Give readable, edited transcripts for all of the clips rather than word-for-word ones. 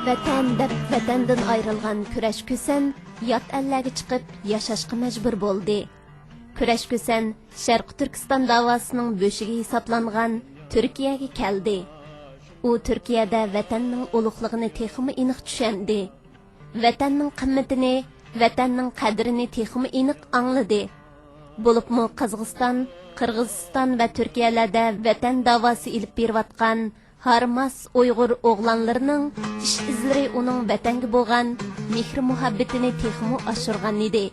Vatan deb vatandan ayrılgan Kurash Ko'san yot ellarga chiqib yashashga majbur bo'ldi. Kurash Ko'san Sharq Turkiston davosining bo'shiga hisoblangan Turkiyaga keldi. U Turkiyada vatanning ulug'ligini texmi aniq tushundi. Vatanning qimmatini, vatanning qadrini texmi aniq angladi. Bo'libmi Qozog'iston, Qirg'iziston va Turkiyalarda vatan davosi ilib berayotgan Harmas Uyg'ur o'g'lanlarining ish izlari uning vatanga bo'lgan mehr muhabbatini texmi oshirgan edi.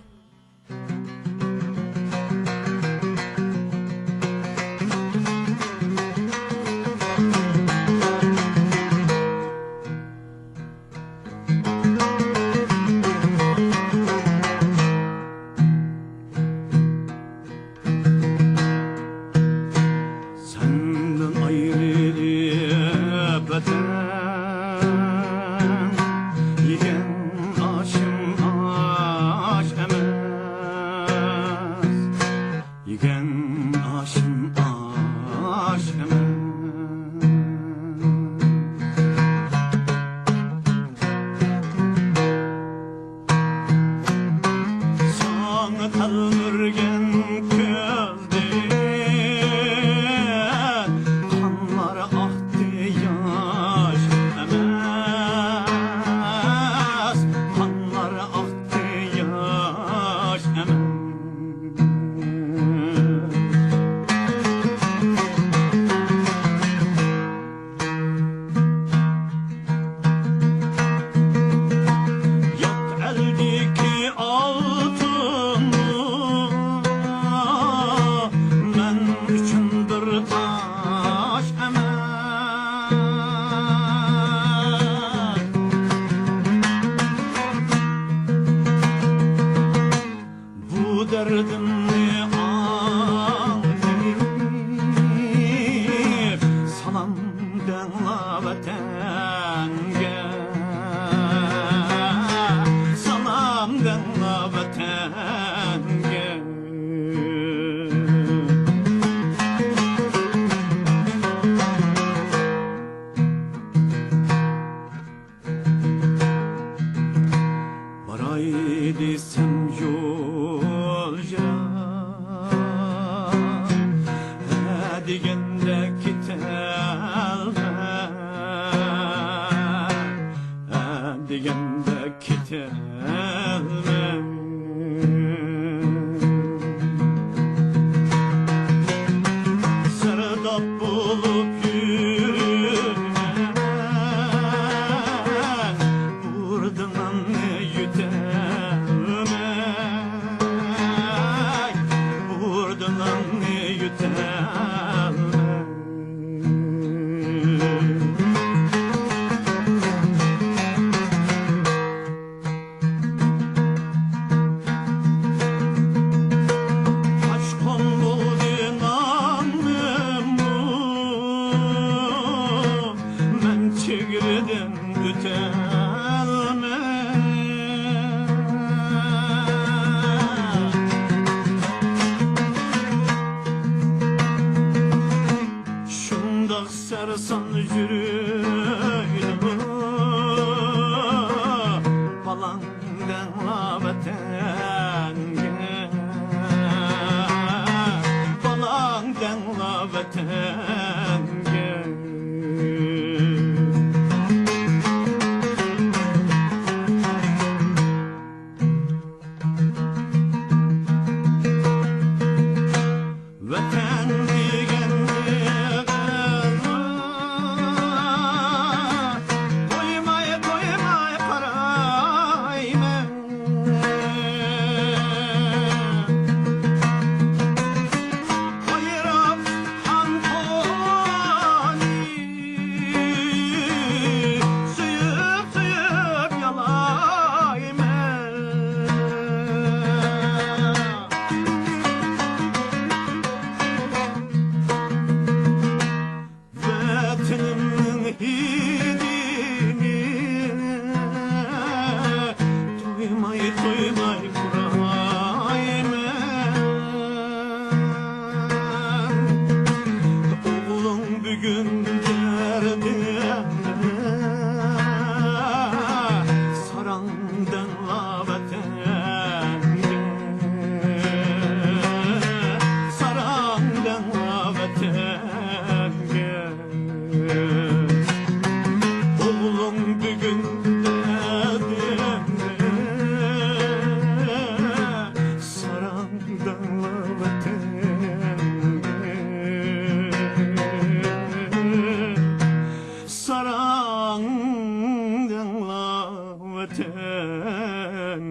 vatan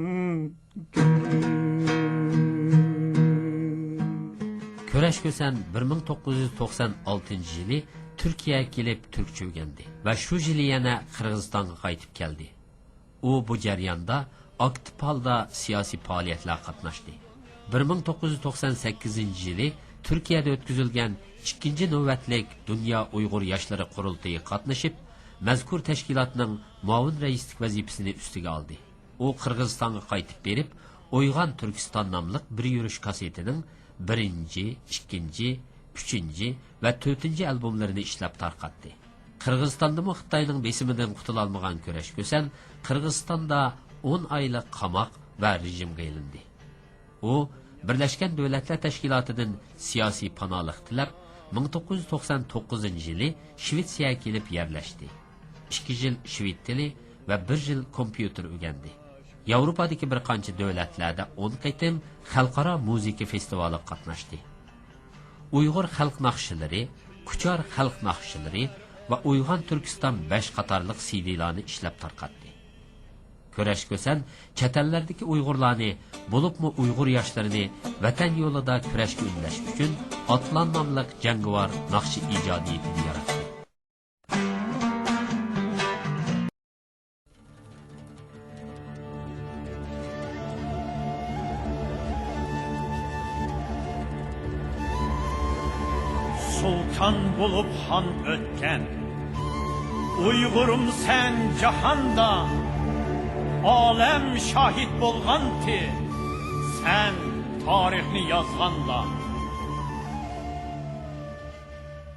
Köreş Kösen 1996 yılı Türkiye'ye gelip Türkçe öğrendi ve şu yılı yana Kırgızistan'a kayıtıp geldi. O bu jarayonda aktif halda siyasi faaliyetler katnaştı. 1998 yılı Türkiye'de ötküzülgen 2. növetlik Dünya Uygur Yaşları Kurultayı katnaşıp, mezkur teşkilatının muavin reislik vazifesini üstüge aldı. O Kırgızistan'a kayıtıp berip, Uygan Türkistan namlık bir yürüyüş kasetinin 1, 2, 3 ve 4 albümlerini işlep tarqatdı. Kırgızistan'da mı Xitayning besiminden qutulalmagan Köreş Kösen, Kırgızistan'da 10 aylık qamoq ve rejimga ilindi. O, Birleşken Devletler Teşkilatı'nın siyasi panalık tilep, 1999 yılı Şvitsiyaya gelip yerleşti. 2 yıl Şvit dili ve 1 yıl kompüter öğrendi. Avrupa'daki bir qancha devletlerde 10 qitim xalqaro muzika festivali qatnaşdı. Uyghur xalq naqshlari, Kuchar xalq naqshlari ve Uygan Türkistan 5 qatorliq CD'larni ishlab tarqatdi. Köreş Kösen çetelerdeki Uygurlarni, bulupmu Uygur yaşlarını vatan yolunda küreşke ünleş üçün Atlan namlıq jangovar naqshi ijodiyetini yarattı. Sultan bulup han ötken, Uygurum sen cahanda, alem şahit bolganti, sen tarihni yazganda.